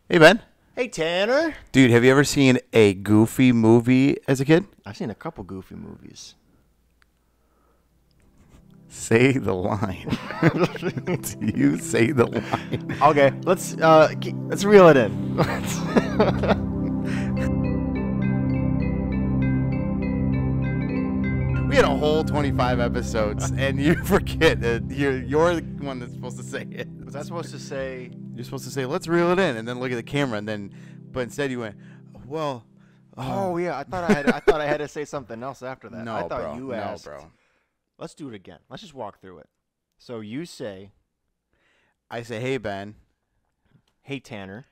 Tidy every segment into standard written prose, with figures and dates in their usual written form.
Hey, Ben. Hey, Tanner. Dude, have you ever seen a Goofy movie as a kid? I've seen a couple Goofy movies. Say the line. You say the line. Okay, let's reel it in. We had a whole 25 episodes, and you forget that you're the one that's supposed to say it. Was I supposed to say? You're supposed to say, let's reel it in, and then look at the camera, but instead you went, well. Oh yeah, I thought I had to say something else after that. No, I thought bro. you asked. No, bro. Let's do it again. Let's just walk through it. So you say, I say, hey, Ben. "Hey, Tanner."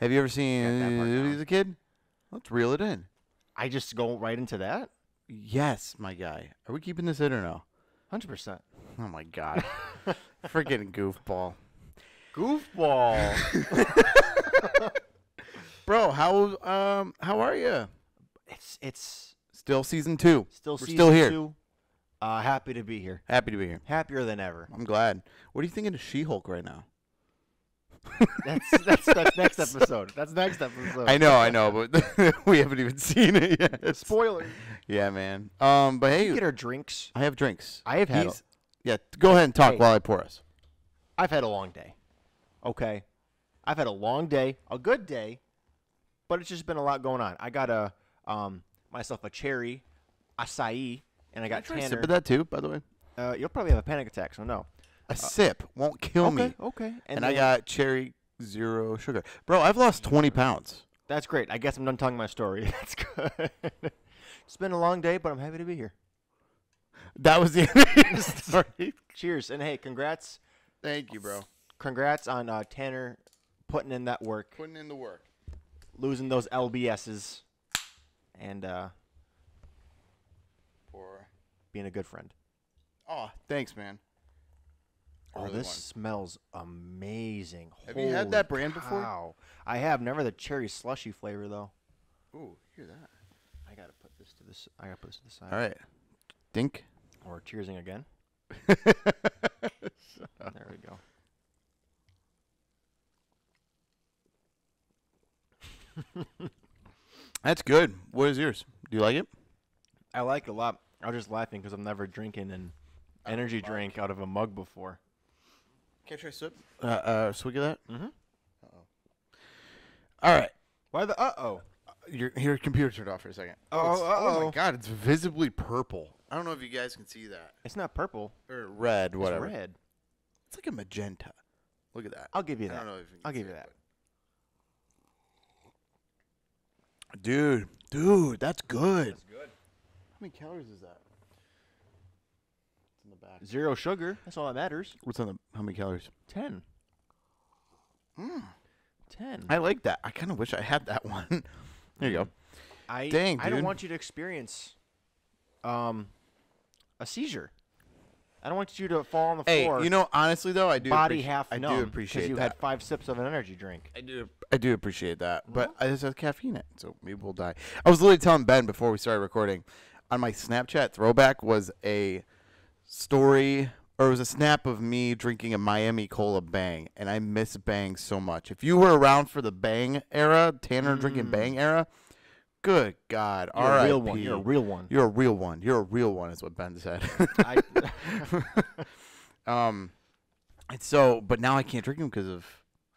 Have you ever seen Got that part down. as a kid? Let's reel it in. I just go right into that. Yes, my guy. Are we keeping this in or no? 100%. Oh, my God. Freaking goofball. Goofball. Bro, how are you? It's Still season 2. still We're season still here. 2. Happy to be here. Happy to be here. Happier than ever. I'm glad. What are you thinking of She-Hulk right now? That's next episode. That's next episode. I know, but we haven't even seen it yet. Spoiler. Yeah, man. But hey, Get our drinks. I have drinks. I have had. He's- Yeah, go ahead and talk Hey. while I pour us. I've had a long day. Okay, I've had a long day, a good day, but it's just been a lot going on. I got myself a cherry acai, and I got Try a Tanner. sip of that too, by the way. You'll probably have a panic attack, so no. A sip won't kill me. Okay. And I got cherry 0 sugar. Bro, I've lost 20 pounds. That's great. I guess I'm done telling my story. That's good. It's been a long day, but I'm happy to be here. That was the end of your story. Cheers, and hey, congrats. Thank you, bro. Congrats on Tanner putting in that work, Putting in the work. losing those LBSs, and For being a good friend. Oh, thanks, man. I Oh, really this want- smells amazing. Have you had that brand before? Wow. I have. Never the cherry slushy flavor though. Ooh, hear that. I gotta put this to this. I gotta put this to the side. All right. Dink. Or cheersing again. There we go. That's good. What is yours? Do you like it? I like it a lot. I was just laughing because I'm never drinking an energy drink out of a mug before. Can I try sip? Swig of that? Mm-hmm. All right. Why the uh-oh? Your computer turned off for a second. Oh, Oh my uh-oh. God, it's visibly purple. I don't know if you guys can see that. It's not purple. Or red, whatever. It's red. It's like a magenta. Look at that. I'll give you I that. don't know if you can I'll see give you it, that. but- Dude, that's good. That's good. How many calories is that? It's in the back. 0 sugar. That's all that matters. What's on the? How many calories? 10. 10. I like that. I kind of wish I had that one. There you go. Dang, I don't dude. want you to experience a seizure. I don't want you to fall on the Hey, floor. you know, honestly though, I do. body half I numb do appreciate because you that. had 5 sips of an energy drink. I do appreciate that, but I just have caffeine in it, so maybe we'll die. I was literally telling Ben before we started recording, on my Snapchat throwback was a story, or it was a snap of me drinking a Miami Cola Bang, and I miss Bang so much. If you were around for the Bang era, Tanner drinking Bang era, good God, You're a real one. You're a real one. You're a real one. You're a real one, is what Ben said. And so, but now I can't drink them because of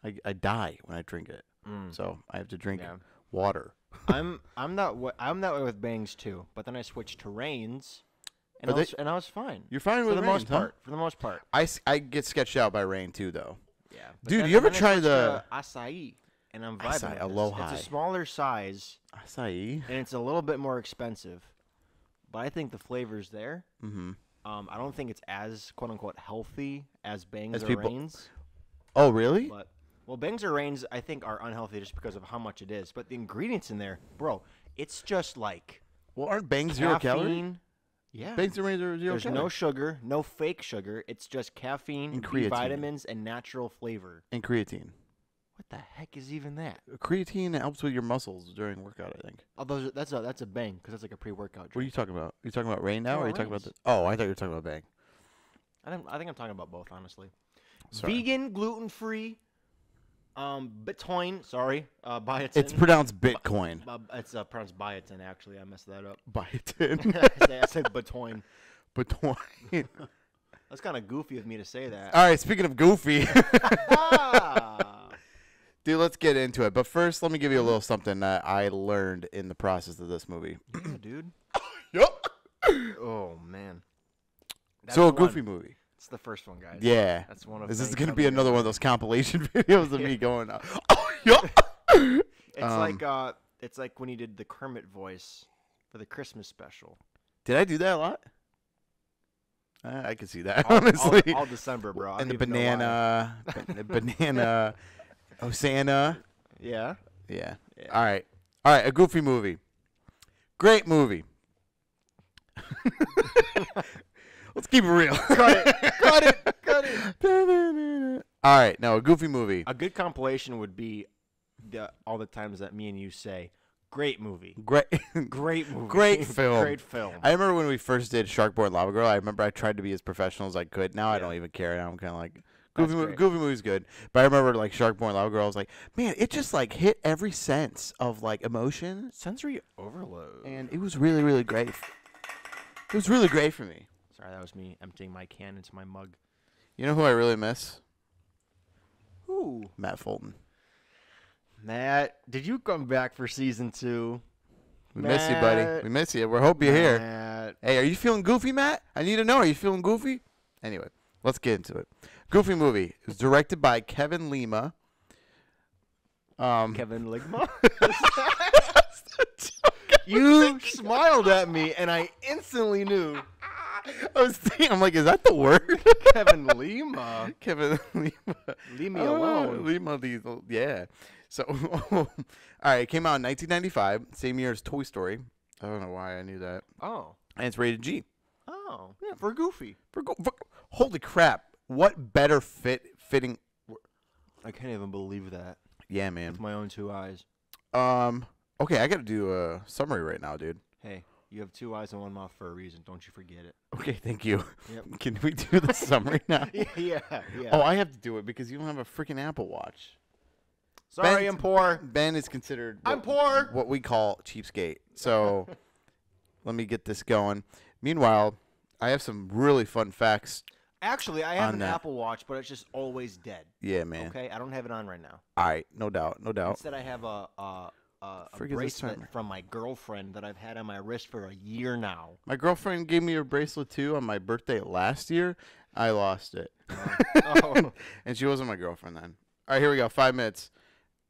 I die when I drink it. So I have to drink Yeah. water. I'm that way with bangs too, but then I switched to Reigns, and Are I was fine. You're fine for with the Reigns, most huh? part. For the most part. I get sketched out by rain too, though. Yeah. Dude, you ever then I try switched the- to acai? And I'm vibing. Acai, with this. aloha. It's a smaller size, Acai. and it's a little bit more expensive, but I think the flavor's there. Mm-hmm. I don't think it's as quote unquote healthy as Bangs As or people- Reigns. Oh, really? But Bangs or Reigns I think are unhealthy just because of how much it is. But the ingredients in there, bro, it's just like Well, aren't Bangs 0 calorie? caffeine. Yeah. Bangs and Reigns are 0 There's calorie. no sugar, no fake sugar. It's just caffeine, And B creatine. vitamins, and natural flavor. And creatine. What the heck is even that? Creatine helps with your muscles during workout, I think. Oh, that's a Bang because that's like a pre-workout drink. What are you talking about? Are you talking about rain now, or are you talking about Reigns. the? Oh, I thought you were talking about Bang. I think I'm talking about both, honestly. Sorry. Vegan, gluten-free, Bitcoin. Sorry, biotin. It's pronounced Bitcoin. It's pronounced biotin. Actually, I messed that up. Biotin. I said Bitcoin. Bitcoin. That's kind of goofy of me to say that. All right, speaking of goofy. Dude, let's get into it. But first, let me give you a little something that I learned in the process of this movie. Yeah, dude. Yup. Oh, man. That's So a the goofy one. movie. It's the first one, guys. Yeah. That's one of This is many going to be coming another up. one of those compilation videos of me going, oh, yup. It's like when he did the Kermit voice for the Christmas special. Did I do that a lot? I can see that, honestly. All December, bro. And the banana, Hosanna. Yeah. Yeah. All right. A goofy movie. Great movie. Let's keep it real. Cut it. All right. Now, a goofy movie. A good compilation would be all the times that me and you say, great movie. Great movie. Great film. Great film. I remember when we first did Shark Boy and Lava Girl, I remember I tried to be as professional as I could. Now I Yeah. don't even care. Now I'm kind of like, That's goofy great. movie's good. But I remember like Shark Boy and Lava Girl, I was like, man, it just like hit every sense of like emotion. Sensory overload. And it was really, really great. It was really great for me. Sorry, that was me emptying my can into my mug. You know who I really miss? Ooh. Matt Fulton. Matt, did you come back for season 2? We miss you, buddy. We miss you. We hope you're here. Matt. Hey, are you feeling goofy, Matt? I need to know. Are you feeling goofy? Anyway, let's get into it. Goofy movie. It was directed by Kevin Lima. Kevin Ligma? You smiled at me, and I instantly knew. I was thinking, I'm like, is that the word? Kevin Lima. Kevin Lima. Leave me alone. Lima Diesel. Yeah. So, all right, it came out in 1995, same year as Toy Story. I don't know why I knew that. Oh. And it's rated G. Oh. Yeah, for Goofy. Holy crap. What better fitting. I can't even believe that. Yeah, man. With my own 2 eyes. Okay, I got to do a summary right now, dude. Hey, you have 2 eyes and 1 mouth for a reason. Don't you forget it. Okay, thank you. Yep. Can we do the summary now? Yeah. Oh, I have to do it because you don't have a freaking Apple Watch. Sorry, I'm poor. Ben is considered I'm poor. what we call cheapskate. So let me get this going. Meanwhile, I have some really fun facts. Actually, I have On an that. Apple Watch, but it's just always dead. Yeah, man. Okay, I don't have it on right now. All right, no doubt. Instead, I have a Forget this bracelet timer. from my girlfriend that I've had on my wrist for a year now. My girlfriend gave me a bracelet too on my birthday last year. I lost it. Oh. And she wasn't my girlfriend then. All right, here we go. 5 minutes.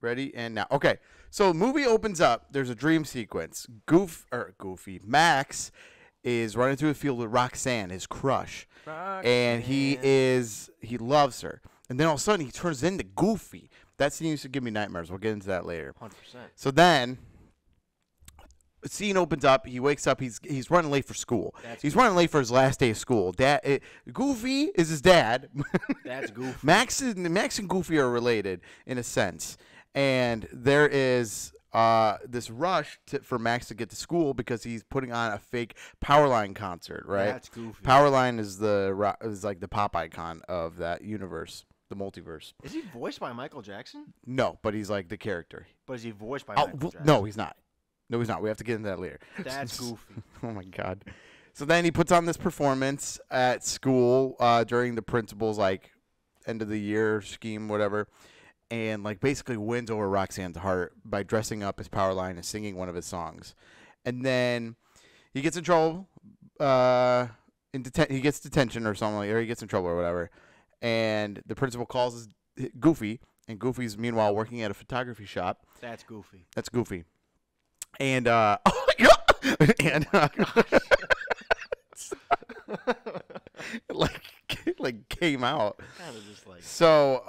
Ready and now. Okay, so the movie opens up. There's a dream sequence. Goofy Max is running through the field with Roxanne, his crush, and he loves her. And then all of a sudden he turns into Goofy. That scene used to give me nightmares. We'll get into that later. 100%. So then, the scene opens up. He wakes up. He's running late for school. He's running late for his last day of school. Goofy is his dad. That's Goofy. Max and Goofy are related in a sense, and there is this rush for Max to get to school because he's putting on a fake Powerline concert. Right? That's Goofy. Powerline is like the pop icon of that universe. The multiverse. Is he voiced by Michael Jackson? No, but he's like the character. But is he voiced by Oh, Michael Jackson? no, he's not. No, he's not. We have to get into that later. That's Goofy. Oh, my God. So then he puts on this performance at school during the principal's, like, end of the year scheme, whatever, and, like, basically wins over Roxanne's heart by dressing up as Powerline and singing one of his songs. And then he gets in trouble. He gets detention or something, or he gets in trouble or whatever. And the principal calls Goofy, and Goofy's meanwhile working at a photography shop. That's Goofy. That's Goofy. And oh my God! And like came out. Kind of just like. So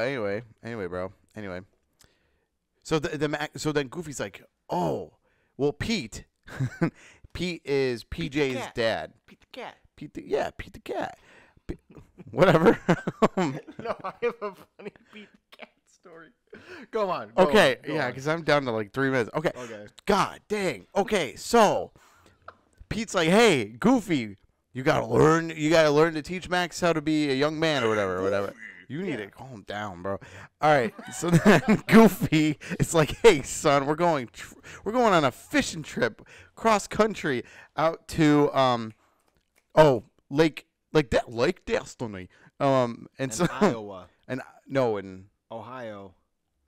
anyway, bro. Anyway, so so then Goofy's like, oh, well, Pete. Pete is PJ's dad. Pete the cat. Pete the cat. Whatever. No, I have a funny Pete the cat story. Go on. Okay, yeah, because I'm down to like 3 minutes. Okay. God dang. Okay, so Pete's like, hey, Goofy, you gotta learn to teach Max how to be a young man or whatever. You need to calm down, bro. All right. So then Goofy is like, "Hey, son, we're going on a fishing trip cross country out to Lake Destiny. And so Iowa, and no, in Ohio,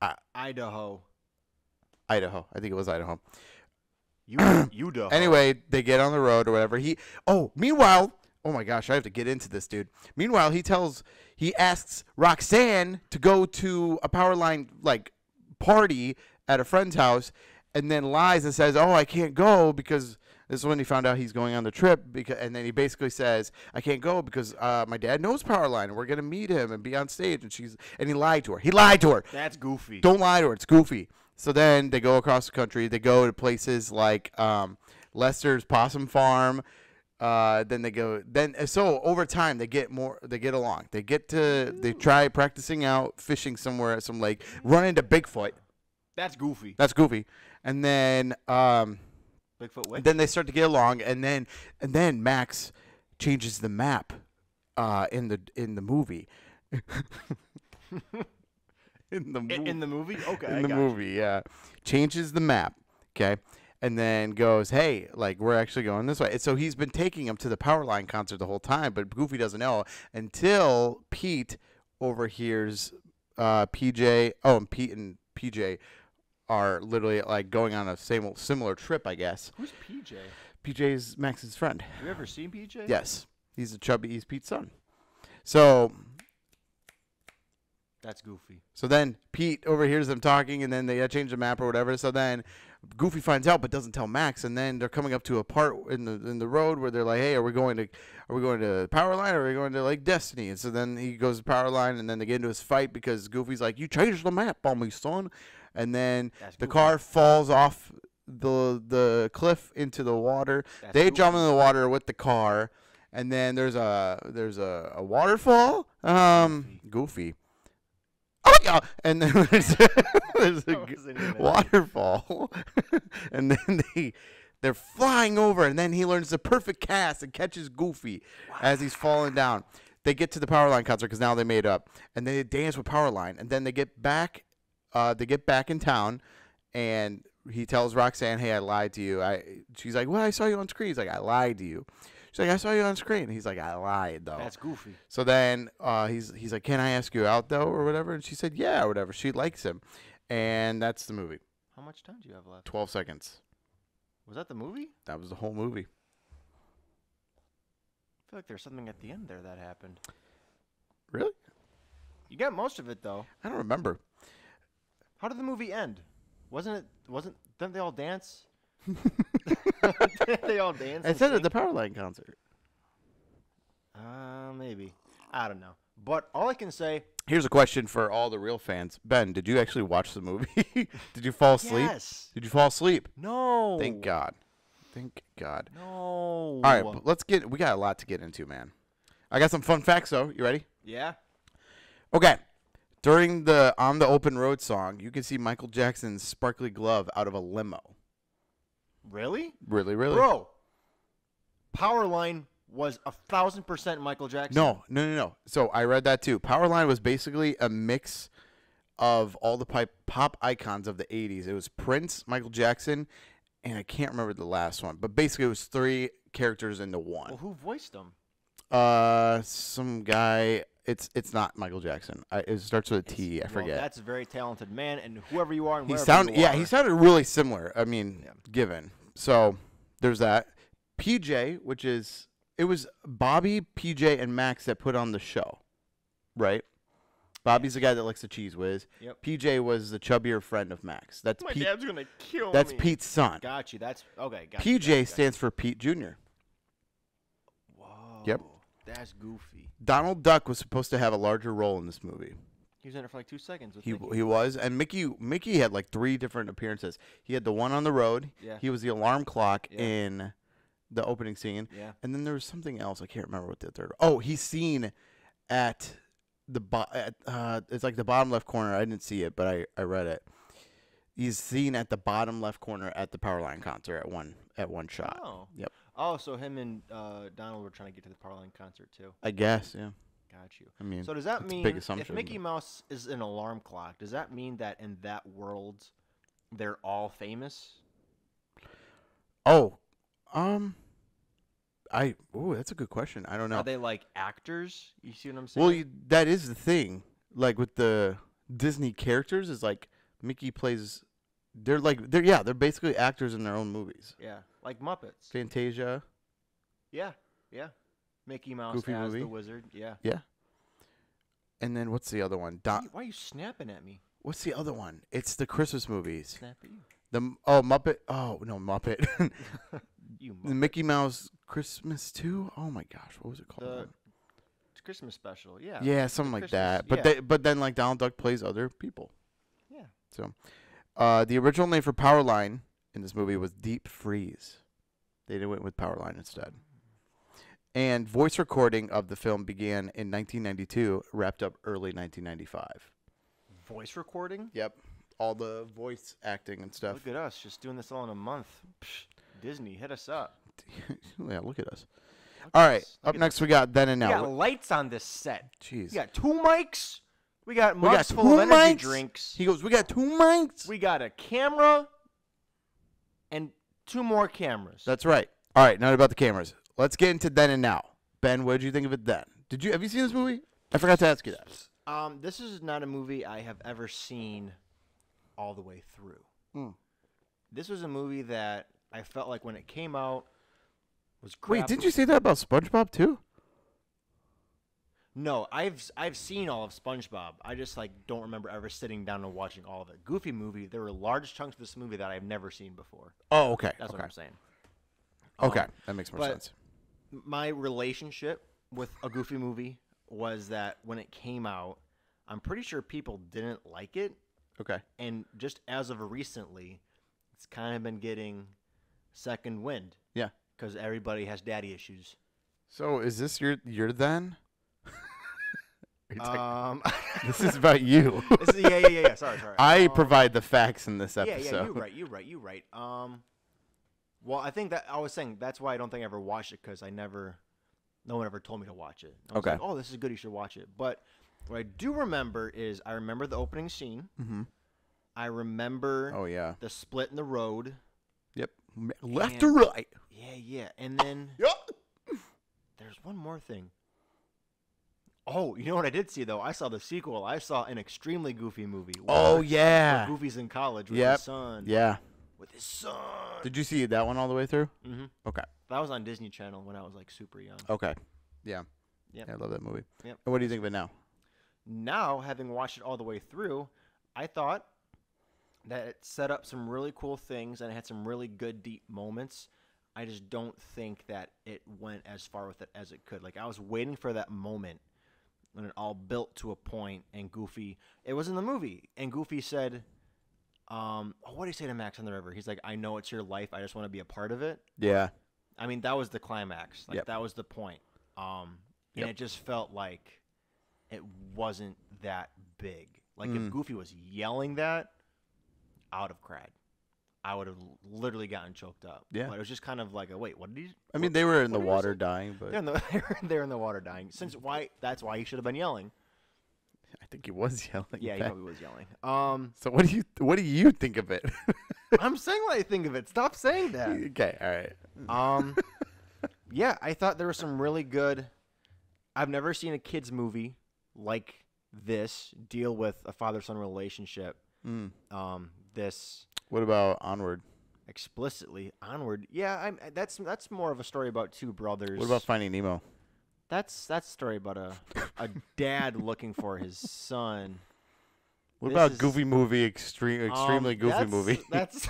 Uh, Idaho, Idaho. I think it was Idaho. Idaho. Anyway, they get on the road or whatever. Meanwhile, oh my gosh, I have to get into this, dude. Meanwhile, he asks Roxanne to go to a Powerline party at a friend's house, and then lies and says, "Oh, I can't go because." This is when he found out he's going on the trip, and then he basically says, "I can't go because my dad knows Powerline, and we're gonna meet him and be on stage." And he lied to her. He lied to her. That's goofy. Don't lie to her. It's goofy. So then they go across the country. They go to places like Lester's Possum Farm. So over time they get along. They try practicing out fishing somewhere at some lake. Run into Bigfoot. That's goofy. And then Bigfoot what? then they start to get along, and then Max changes the map in the movie. In the movie? Okay. In the movie, yeah. Changes the map, okay? And then goes, "Hey, we're actually going this way." And so he's been taking him to the Powerline concert the whole time, but Goofy doesn't know until Pete overhears PJ. Oh, and Pete and PJ are literally going on a similar trip, I guess. Who's PJ? PJ's Max's friend. Have you ever seen PJ? Yes. He's Pete's son. So that's goofy. So then Pete overhears them talking, and then they change the map or whatever. So then Goofy finds out but doesn't tell Max, and then they're coming up to a part in the road where they're like, "Hey, are we going to Powerline, or are we going to Lake Destiny?" And so then he goes to Powerline, and then they get into his fight because Goofy's like, "You changed the map on me, son." And then the car falls off the cliff into the water. They jump in the water with the car, and then there's a waterfall. Goofy. Oh yeah, and then there's a waterfall, and then they're flying over, and then he learns the perfect cast and catches Goofy as he's falling down. They get to the Powerline concert because now they made up, and they dance with Powerline, and then they get back. They get back in town, and he tells Roxanne, "Hey, I lied to you." She's like, "Well, I saw you on screen." He's like, "I lied to you." She's like, "I saw you on screen." He's like, "I lied, though." That's goofy. So then he's like, "Can I ask you out, though, or whatever?" And she said, "Yeah," or whatever. She likes him. And that's the movie. How much time do you have left? 12 seconds. Was that the movie? That was the whole movie. I feel like there's something at the end there that happened. Really? You got most of it, though. I don't remember. How did the movie end? Didn't they all dance? Didn't they all dance? I said at the Powerline concert. Maybe. I don't know. But all I can say... Here's a question for all the real fans. Ben, did you actually watch the movie? Did you fall asleep? Yes. Did you fall asleep? No. Thank God. Thank God. No. All right, we got a lot to get into, man. I got some fun facts, though. You ready? Yeah. Okay. During the On the Open Road song, you can see Michael Jackson's sparkly glove out of a limo. Really? Really, really? Bro, Powerline was 1,000% Michael Jackson. No. So I read that too. Powerline was basically a mix of all the pop icons of the 80s. It was Prince, Michael Jackson, and I can't remember the last one. But basically it was three characters into one. Well, who voiced them? Some guy... It's not Michael Jackson. It starts with a T. I forget. That's a very talented man, and whoever you are, and he wherever sounded really similar. I mean, given. So there's that. PJ, it was Bobby, PJ, and Max that put on the show, right? Bobby's the guy that likes the Cheese Whiz. Yep. PJ was the chubbier friend of Max. That's My dad's gonna kill me. That's Pete's son. Got you. That's okay. PJ stands for Pete Jr. Whoa. Yep. That's goofy. Donald Duck was supposed to have a larger role in this movie. He was in it for 2 seconds. He was, and Mickey had 3 different appearances. He had the one on the road. Yeah. He was the alarm clock in the opening scene. Yeah. And then there was something else. I can't remember what the third. Oh, he's seen at it's the bottom left corner. I didn't see it, but I read it. He's seen at the bottom left corner at the Powerline concert at one shot. Oh. Yep. Oh, so him and Donald were trying to get to the Powerline concert too. I guess, yeah. Got you. I mean, So does that that's a mean big if assumption, Mickey but- Mouse is an alarm clock, does that mean that in that world they're all famous? Oh, that's a good question. I don't know. Are they like actors? You see what I'm saying? Well, that is the thing. Like with the Disney characters, is like Mickey plays. They're basically actors in their own movies. yeah, like Muppets. Fantasia. Yeah, yeah. Mickey Mouse Goofy as movie. the wizard. Yeah. Yeah. And then what's the other one? Why are you snapping at me? What's the other one? It's the Christmas movies. Snap at you. Muppet. Oh no, Muppet. You The Muppet. Mickey Mouse Christmas 2? Oh my gosh, what was it called? It's Christmas special. Yeah. Yeah, something like Christmas, that. But yeah. but then like Donald Duck plays other people. Yeah. So, the original name for Powerline in this movie was Deep Freeze. They went with Powerline instead. And voice recording of the film began in 1992, wrapped up early 1995. Voice recording? Yep, all the voice acting and stuff. Look at us, just doing this all in a month. Psh, Disney, hit us up. Yeah, look at us. Look All at right, us. Look up at next this. we got Then and We Now. got lights on this set. Jeez. We got 2 mics. We got We got mugs full of two energy mics? drinks. He goes, we got 2 mics. We got a camera and 2 more cameras. That's right. All right, now about the cameras. Let's get into Then and Now. Ben, what did you think of it then? Have you seen this movie? I forgot to ask you that. This is not a movie I have ever seen all the way through. Mm. This was a movie that I felt like when it came out was crap. Wait, didn't you say that about SpongeBob too? No, I've seen all of SpongeBob. I just like don't remember ever sitting down and watching all of it. Goofy movie. There were large chunks of this movie that I've never seen before. Oh, okay. That's okay. what I'm saying. Okay, that makes more but- sense. My relationship with a Goofy movie was that when it came out, I'm pretty sure people didn't like it, Okay. and just as of recently, it's kind of been getting second wind. Yeah. Because everybody has daddy issues. So is this your then? Are you talking- Um, this is about you. yeah. Sorry. I provide the facts in this Yeah, episode. you're right. Well, I think that I was saying that's why I don't think I ever watched it because no one ever told me to watch it. I was Okay. like, oh, this is good. You should watch it. But what I do remember is I remember the opening scene. Mm-hmm. I remember Oh yeah. the split in the road. Yep. Left And- to right. Yeah. And then Yep. there's one more thing. Oh, you know what I did see though? I saw the sequel. I saw an extremely Goofy movie. Oh where yeah. Goofy's in college with Yep. his son. Yeah. With his son. Did you see that one all the way through? Mm-hmm. Okay. That was on Disney Channel when I was like super young. Okay. Yeah. Yep. Yeah, I love that movie. Yep. And what do you think of it now? Now, having watched it all the way through, I thought that it set up some really cool things and it had some really good, deep moments. I just don't think that it went as far with it as it could. Like, I was waiting for that moment when it all built to a point and Goofy, it was in the movie, and Goofy said, what did he say to Max on the river? He's like, I know it's your life. I just want to be a part of it. Yeah. I mean, that was the climax. Like, Yep. that was the point. And Yep. it just felt like it wasn't that big. Like, if Goofy was yelling that, I would have cried. I would have literally gotten choked up. Yeah. But it was just kind of like, wait, what did he? I mean, they were in the what did he water say? dying, but They're in the water dying. That's why he should have been yelling. I think he was yelling. Yeah, he back. probably was yelling. So what do you think of it? I'm saying what I think of it. Stop saying that. Okay, all right. Yeah, I thought there was some really good. I've never seen a kids movie like this deal with a father-son relationship. This What about Onward? explicitly. Onward. Yeah, that's more of a story about 2 brothers. What about Finding Nemo? That's a story about a dad looking for his son. What This about is- Goofy movie? Extremely Goofy movie. That's.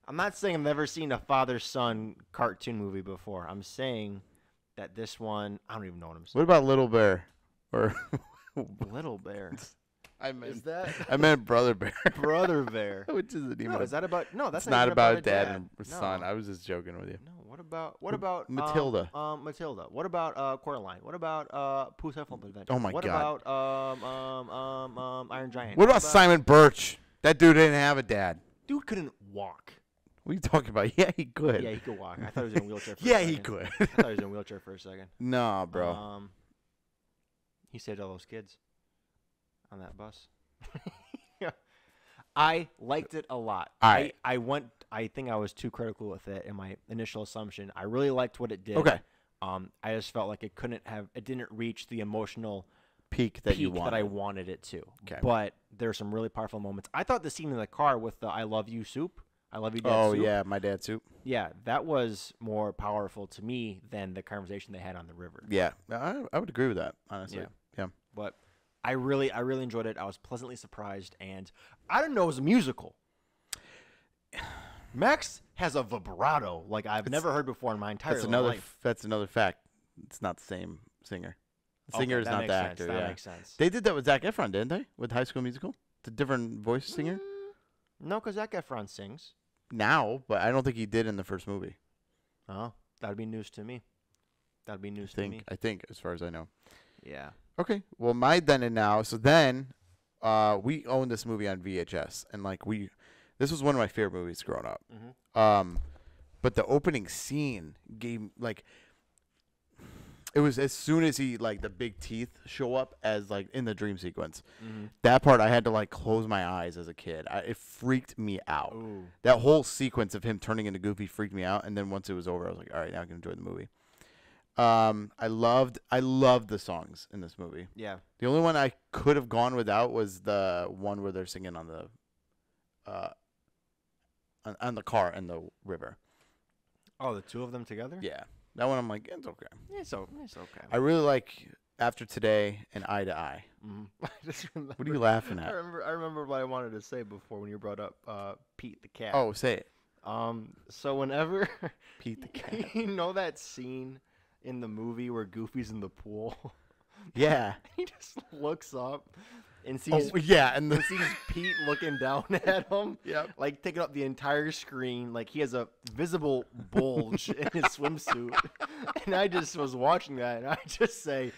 I'm not saying I've never seen a father-son cartoon movie before. I'm saying that this one, I don't even know what I'm saying. What about Little Bear? Or Little Bear. I Is that I meant Brother Bear, Brother Bear? which is an emo. No, is that about? No, that's It's not even about a dad dad and son. No. I was just joking with you. No, what about Matilda? Matilda. What about Coraline? What about Pooh's Hufflepuff Adventure? Oh my what God. about Iron Giant? What about Simon Birch? That dude didn't have a dad. Dude couldn't walk. What are you talking about? Yeah, he could. Yeah, he could walk. I thought he was in a wheelchair for a Yeah, second. he could. I thought he was in a wheelchair for a second. No, bro. He saved all those kids on that bus. I liked it a lot. All right. I think I was too critical with it in my initial assumption. I really liked what it did. Okay. I just felt like it didn't reach the emotional Peak that you that wanted. I wanted it to. Okay. But there's some really powerful moments. I thought the scene in the car with the "I love you" soup. I love you, Dad. Oh soup. yeah, my dad's soup. Yeah, that was more powerful to me than the conversation they had on the river. Yeah, I would agree with that, honestly. Yeah. But I really enjoyed it. I was pleasantly surprised, and I didn't know it was a musical. Max has a vibrato like I've never heard before in my entire life. That's another fact. It's not the same singer. The singer is not the actor. That makes sense. They did that with Zac Efron, didn't they? With High School Musical, the different voice singer. No, because Zac Efron sings. Now, but I don't think he did in the first movie. Oh, that'd be news to me. That'd be news to me. I think, as far as I know. Yeah. Okay. Well, my then and now. So then, we owned this movie on VHS, and this was one of my favorite movies growing up. Mm-hmm. But the opening scene it was as soon as the big teeth show up as in the dream sequence. Mm-hmm. That part I had to close my eyes as a kid. It freaked me out. Ooh. That whole sequence of him turning into Goofy freaked me out. And then once it was over, I was like, all right, now I can enjoy the movie. I loved the songs in this movie. Yeah. The only one I could have gone without was the one where they're singing on the car in the river. Oh, the two of them together? Yeah. That one I'm like, it's okay. It's okay. I really like After Today and Eye to Eye. Mm-hmm. What are you laughing at? I remember what I wanted to say before when you brought up Pete the cat. Oh, say it. So whenever Pete the cat. you know that scene in the movie where Goofy's in the pool? Yeah. He just looks up and sees and sees Pete looking down at him. Yep. Like taking up the entire screen. Like he has a visible bulge in his swimsuit. And I just was watching that and I just say,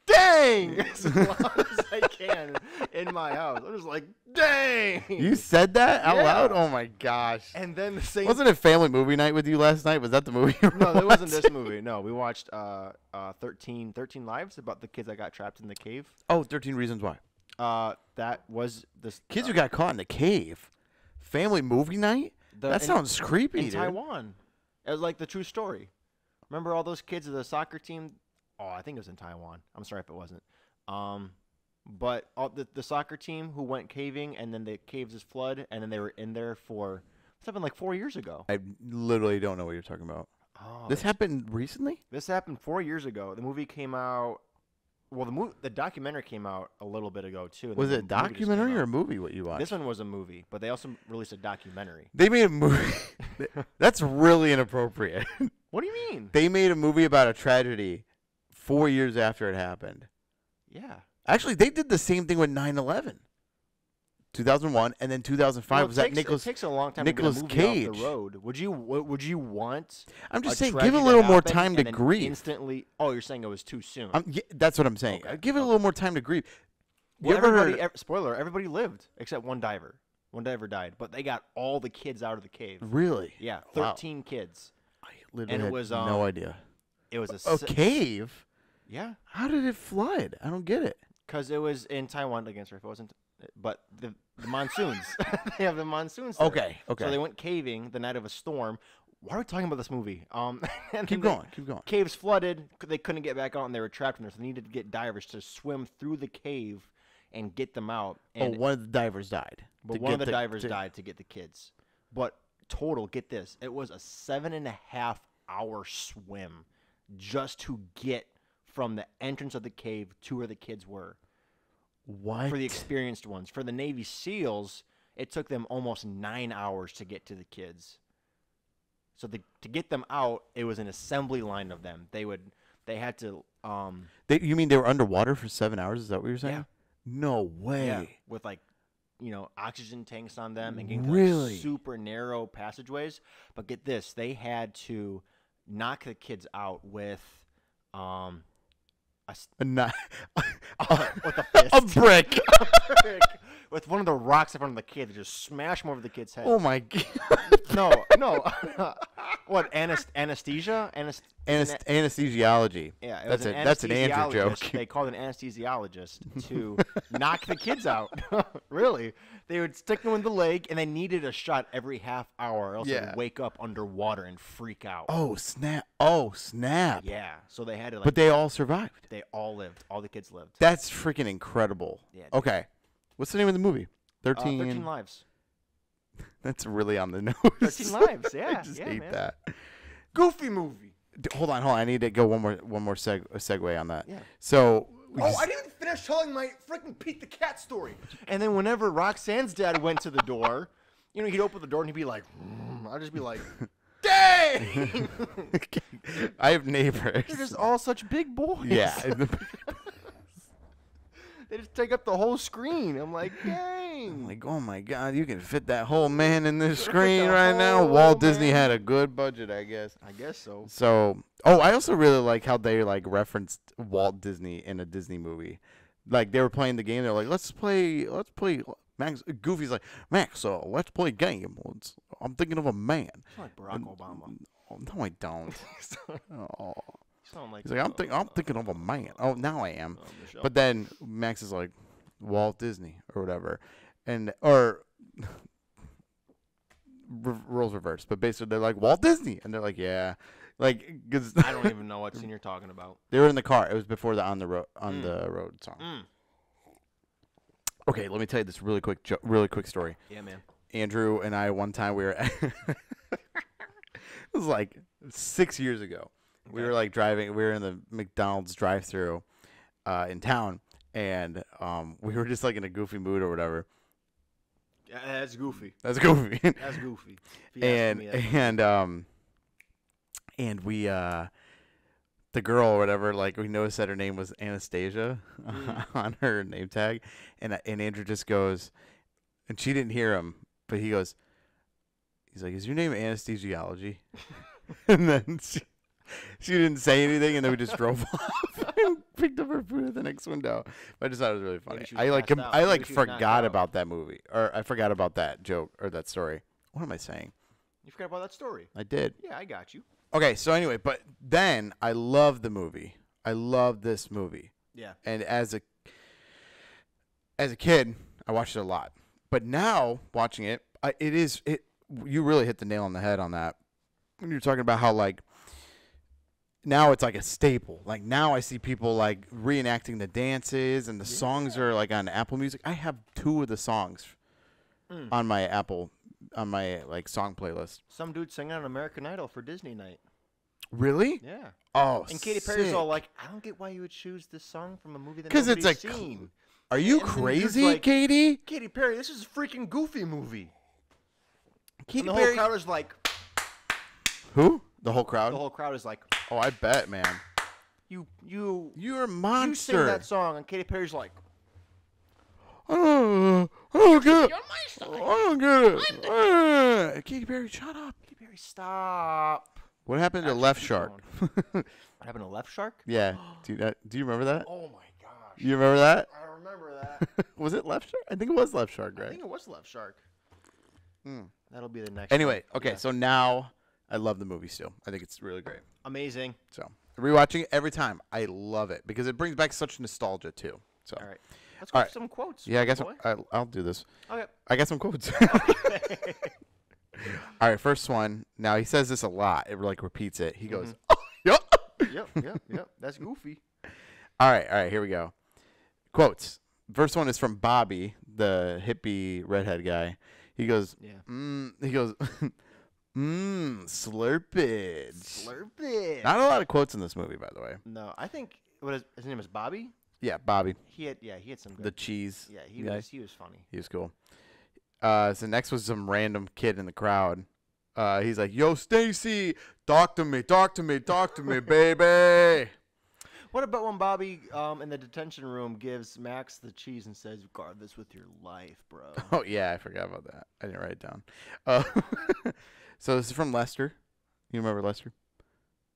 dang, as loud as I can in my house. I'm just like, dang. You said that out Yeah. loud? Oh my gosh. And then the same. Wasn't it family movie night with you last night? Was that the movie? No, that wasn't this movie. No, we watched 13 Lives about the kids that got trapped in the cave. Oh, 13 Reasons Why. That was this Kids who got caught in the cave. Family movie night? That sounds creepy, in dude. Taiwan. It was like the true story. Remember all those kids of the soccer team? Oh, I think it was in Taiwan. I'm sorry if it wasn't. But the soccer team who went caving and then the caves just flood and then they were in there for it's happened like 4 years ago. I literally don't know what you're talking about. Oh, This happened recently? This happened 4 years ago. The movie came out. Well, the documentary came out a little bit ago too. and Was then it a the movie just documentary came or a out. movie what you watched? This one was a movie, but they also released a documentary. They made a movie. That's really inappropriate. What do you mean? They made a movie about a tragedy 4 years after it happened. Yeah. Actually, they did the same thing with 9/11. 2001 and then 2005 Well, was that Nicolas. It takes a long time Nicolas to get a movie Cage. off the road. Would you want? I'm just a saying, give tragedy it a to little more happen time and to then grieve. Instantly. Oh, you're saying it was too soon. That's what I'm saying. Okay. Give it a little more time to grieve. Well, You ever heard? spoiler: everybody lived except one diver. One diver died, but they got all the kids out of the cave. Really? Yeah, Wow. 13 kids. I literally And it had was, no idea. It was A cave? Yeah, How did it flood? I don't get it. because it was in Taiwan against her. If it wasn't, but the monsoons. They have the monsoons. There. Okay. So they went caving the night of a storm. Why are we talking about this movie? And Keep then going. Caves flooded. They couldn't get back out, and they were trapped in there. So they needed to get divers to swim through the cave and get them out. And, one of the divers died. but one of the divers died to get the kids. But total, get this, it was a 7.5 hour swim just to get from the entrance of the cave to where the kids were. What? For the experienced ones. For the Navy SEALs, it took them almost 9 hours to get to the kids. So to get them out, it was an assembly line of them. They had to You mean they were underwater for 7 hours? Is that what you're saying? Yeah. No way. yeah, with oxygen tanks on them and getting to Really? super narrow passageways. But get this, they had to knock the kids out with A, kni- with a fist. a brick. Brick with one of the rocks in front of the kid to just smash him over the kid's head. Oh my god. No. What, anesthesia? Anesthesiology. Yeah, That's an Andrew joke. They called an anesthesiologist to knock the kids out. Really. They would stick them in the leg, and they needed a shot every half hour, or else they would wake up underwater and freak out. Oh, snap. Oh, snap. Yeah, so they had to, like... But they all survived. They all lived. All the kids lived. That's freaking incredible. Yeah. Okay. What's the name of the movie? 13 Lives. That's really on the nose. 13 Lives, yeah. I just hate that. Goofy movie. Hold on. I need to go one more segue on that. Yeah. So... I didn't even finish telling my freaking Pete the Cat story. And then whenever Roxanne's dad went to the door, he'd open the door and he'd be like, I'd just be like, dang! I have neighbors. They're just all such big boys. Yeah. They just take up the whole screen. I'm like, dang. I'm like, oh my God, you can fit that whole man in this screen right now. Walt Disney had a good budget, I guess. I guess so. So, I also really like how they like referenced Walt Disney in a Disney movie. Like they were playing the game. They're like, let's play. Max Goofy's like, Max, let's play a game. I'm thinking of a man. You sound like Barack Obama. Oh, no, I don't. Oh. Like, he's like, I'm thinking of a man. Oh, now I am. But then Max is like, Walt Disney or whatever, roles reversed. But basically, they're like Walt Disney, and they're like, yeah, like because I don't even know what scene you're talking about. They were in the car. It was before the on the road song. Okay, let me tell you this really quick story. Yeah, man. Andrew and I one time we were. It was like 6 years ago. Okay. We were like driving. We were in the McDonald's drive-thru in town, and we were just like in a goofy mood or whatever. Yeah, that's goofy. That's goofy. That's goofy. And we the girl or whatever, like we noticed that her name was Anastasia on her name tag, and Andrew just goes, and she didn't hear him, but he's like, "Is your name Anesthesiology?" And then she didn't say anything, and then we just drove off and picked up her food at the next window. But I just thought it was really funny. I forgot about that movie, or I forgot about that joke or that story. What am I saying? You forgot about that story. I did. Yeah, I got you. Okay, so anyway, but then I love the movie. I love this movie. Yeah. And as a kid, I watched it a lot. But now watching it, you really hit the nail on the head on that. When you're talking about how like now it's like a staple. Like now I see people like reenacting the dances, and the songs are like on Apple Music. I have 2 of the songs on my like song playlist. Some dude singing on American Idol for Disney night. Really? Yeah. Oh, and Katy Perry's all like, I don't get why you would choose this song from a movie that nobody's seen. Are you crazy, like, Katy? Katy Perry, this is a freaking Goofy movie. Katy Perry. The whole crowd is like. Who? The whole crowd? The whole crowd is like. Oh, I bet, man. You're a monster. You sing that song, and Katy Perry's like. I don't get it. I don't get it. Katy Perry, shut up. Katy Perry, stop. What happened to Left Shark? What happened to Left Shark? Yeah. Do you remember that? Oh, my gosh. You remember that? I remember that. Was it Left Shark? I think it was Left Shark, right? I think it was Left Shark. That'll be the next Anyway, one. okay, Yeah. So now I love the movie still. I think it's really great. Amazing. So rewatching it every time. I love it because it brings back such nostalgia, too. So. All right. Let's go for some quotes. Yeah, I guess I'll do this. Okay. I got some quotes. All right, first one. Now, he says this a lot. It, like, repeats it. He goes, oh, Yep. That's Goofy. All right, here we go. Quotes. First one is from Bobby, the hippie redhead guy. He goes, slurpage. Slurpage. Not a lot of quotes in this movie, by the way. No, I think his name is Bobby? Yeah, Bobby. He had some good. The cheese. Yeah, he was funny. He was cool. So next was some random kid in the crowd. He's like, "Yo, Stacy, talk to me, baby." What about when Bobby in the detention room gives Max the cheese and says, "Guard this with your life, bro"? Oh yeah, I forgot about that. I didn't write it down. So this is from Lester. You remember Lester,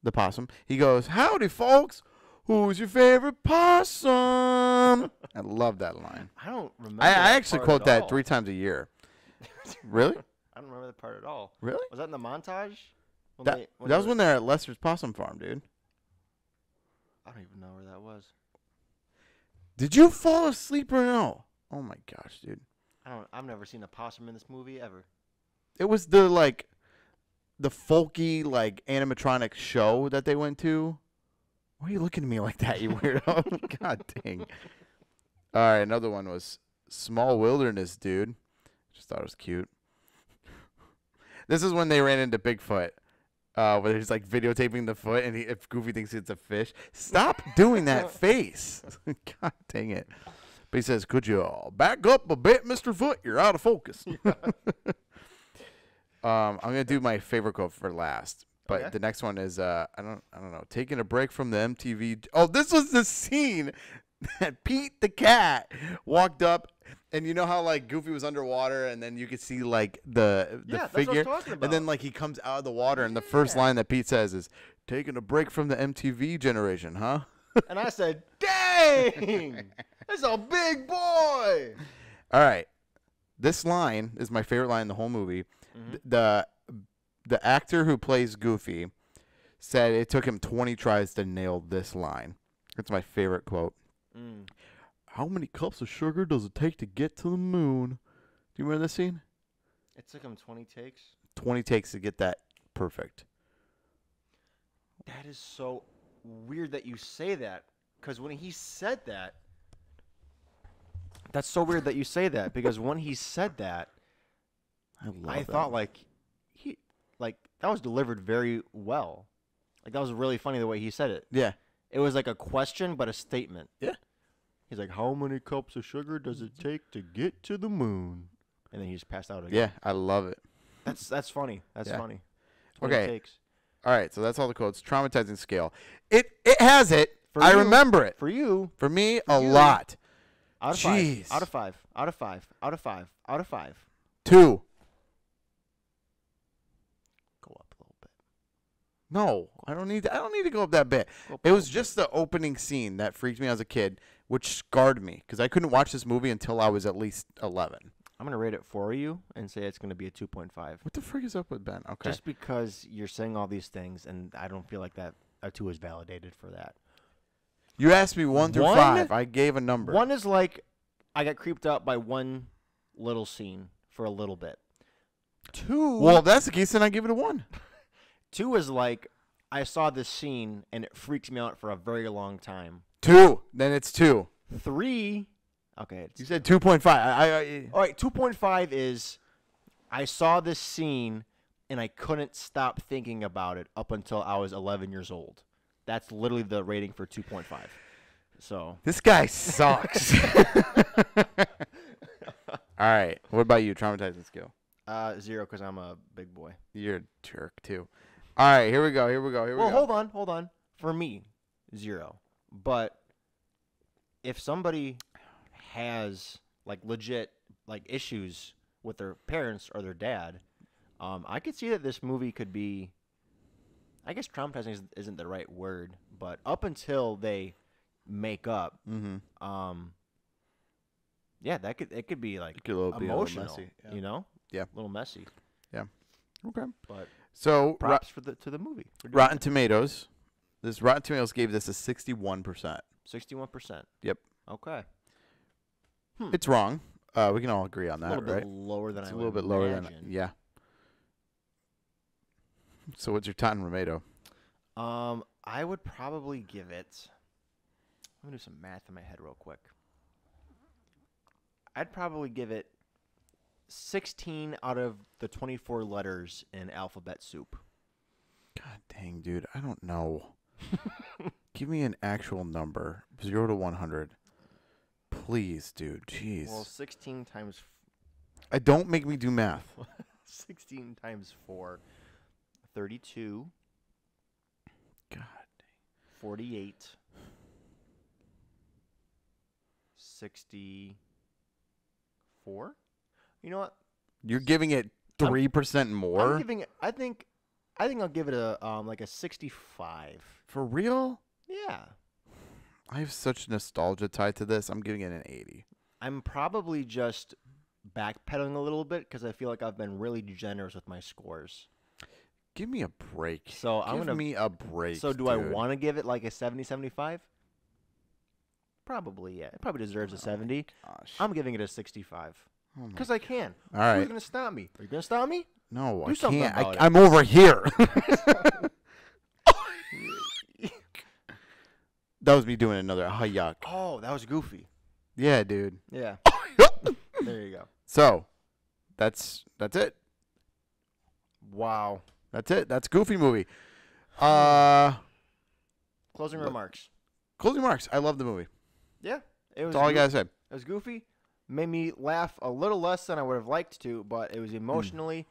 the possum? He goes, "Howdy, folks. Who's your favorite possum? I love that line. I don't remember. I that actually part quote at that all. 3 times a year. Really? I don't remember that part at all. Really? Was that in the montage? When That they was were- when they're at Lester's Possum Farm, dude. I don't even know where that was. Did you fall asleep or no? Oh my gosh, dude. I've never seen a possum in this movie ever. It was the folky animatronic show that they went to. Why are you looking at me like that, you weirdo? God dang. All right, another one was Small Wilderness, dude. Just thought it was cute. This is when they ran into Bigfoot. Where he's videotaping the foot, and if Goofy thinks it's a fish, stop doing that face. God dang it. But he says, could you back up a bit, Mr. Foot? You're out of focus. I'm gonna do my favorite quote for last, but Okay. the next one is I don't know. Taking a break from the MTV. Oh, this was the scene that Pete the cat walked up, and you know how Goofy was underwater, and then you could see the Yeah, that's what I was figure, talking and then about. he comes out of the water, and the first line that Pete says is, "Taking a break from the MTV generation, huh?" And I said, dang, that's a big boy. All right, this line is my favorite line in the whole movie. The actor who plays Goofy said it took him 20 tries to nail this line. It's my favorite quote. How many cups of sugar does it take to get to the moon? Do you remember this scene? It took him 20 takes. 20 takes to get that perfect. That is so weird that you say that. Because when he said that, that's so weird that you say that. Because when he said that, I thought that was delivered very well. That was really funny the way he said it. Yeah. It was like a question, but a statement. Yeah. He's like, how many cups of sugar does it take to get to the moon? And then he just passed out again. Yeah, I love it. That's funny. That's Yeah. funny. 20 Okay. takes. All right, so that's all the quotes. Traumatizing scale. It has it. For I you. remember it. For you, For me, For a you. lot. out of Jeez. 5. Out of 5. Out of 5. Out of 5. Out of 5. 2. Go up a little bit. No, I don't need to go up that bit. Go up It a was little just the opening scene that freaked me out as a kid, which scarred me because I couldn't watch this movie until I was at least 11. I'm going to rate it for you and say it's going to be a 2.5. What the frick is up with Ben? Okay. Just because you're saying all these things, and I don't feel like that a 2 is validated for that. You asked me 1 through 1? 5. I gave a number. 1 is I got creeped out by one little scene for a little bit. 2. Well, if that's the case, then I give it a 1. 2 is I saw this scene and it freaked me out for a very long time. 2. Then it's 2. 3. Okay. You said 2.5. All right. 2.5 is I saw this scene and I couldn't stop thinking about it up until I was 11 years old. That's literally the rating for 2.5. So. This guy sucks. All right. What about you? Traumatizing scale. 0 because I'm a big boy. You're a jerk too. All right. Here we go. Well, hold on. For me, 0. But if somebody has legit issues with their parents or their dad, I could see that this movie could be. I guess traumatizing isn't the right word, but up until they make up, yeah, it could be Be a little emotional, messy, yeah. you know, Yeah. a little messy. Yeah. Okay. But So props to the movie. for doing Rotten that. Tomatoes. This Rotten Tomatoes gave this a 61%. 61%. Yep. Okay, It's wrong. We can all agree on a that, little bit right? lower than It's I a would little bit lower than imagine. yeah. So what's your Rotten Tomato? I would probably give it. Let me do some math in my head real quick. I'd probably give it 16 out of the 24 letters in alphabet soup. God dang, dude. I don't know. Give me an actual number. 0 to 100. Please, dude. Jeez. Well, 16 times Don't make me do math. 16 times 4, 32, God. 48, 64. You know what? You're giving it 3% more? I'm giving it. I think I'll give it a 65. For real? Yeah. I have such nostalgia tied to this. I'm giving it an 80. I'm probably just backpedaling a little bit because I feel like I've been really generous with my scores. Give me a break. So Give me a break. So do dude. I want to give it like a 70, 75? Probably, yeah. It probably deserves a 70. Gosh. I'm giving it a 65. Oh Because I can. All right. Who's going to stop me? Are you going to stop me? No, Do I something can't. about it. I'm over here. That was me doing another yuck. Oh, that was goofy. Yeah, dude. Yeah. There you go. So, that's it. Wow. That's it. That's Goofy movie. Closing remarks. Closing remarks. I love the movie. Yeah. It was That's all I gotta say. It was goofy. Made me laugh a little less than I would have liked to, but it was emotionally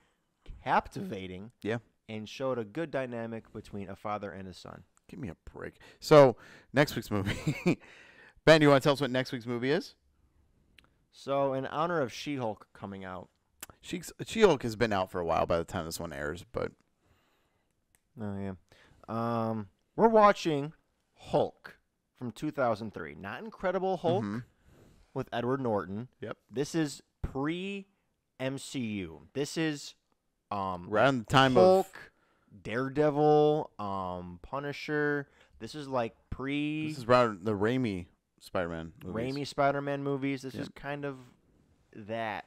captivating. Yeah. And showed a good dynamic between a father and a son. Give me a break. So, next week's movie. Ben, do you want to tell us what next week's movie is? So, in honor of She-Hulk coming out. She-Hulk has been out for a while by the time this one airs, but... Oh, yeah. We're watching Hulk from 2003. Not Incredible Hulk with Edward Norton. Yep. This is pre-MCU. This is around the time Hulk, Daredevil, Punisher. This is like This is around the Raimi Spider-Man movies. Raimi Spider-Man movies. This is kind of that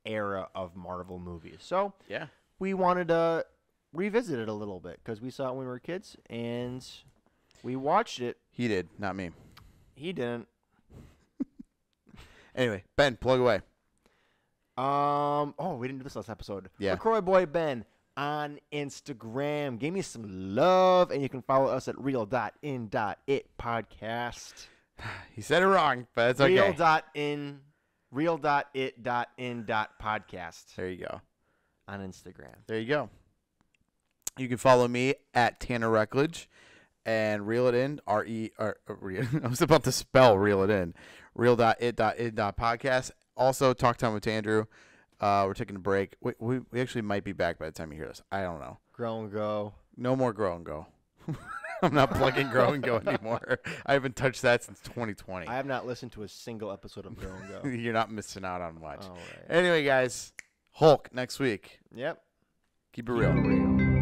era of Marvel movies. So yeah, we wanted to revisit it a little bit because we saw it when we were kids and we watched it. He did, not me. He didn't. Anyway, Ben, plug away. We didn't do this last episode. Yeah. LaCroix Boy Ben on Instagram. Give me some love, and you can follow us at real.in.it podcast. He said it wrong, but it's okay. real.it.in.podcast. There you go. On Instagram. There you go. You can follow me at Tanner Reckledge and Reel It In, I was about to spell Reel It In, real.it.in.podcast. Also, Talk Time with Andrew. We're taking a break. We actually might be back by the time you hear this. I don't know. Grow and Go. No more Grow and Go. I'm not plugging Grow and Go anymore. I haven't touched that since 2020. I have not listened to a single episode of Grow and Go. You're not missing out on much. All right. Anyway, guys, Hulk next week. Yep. Keep it real.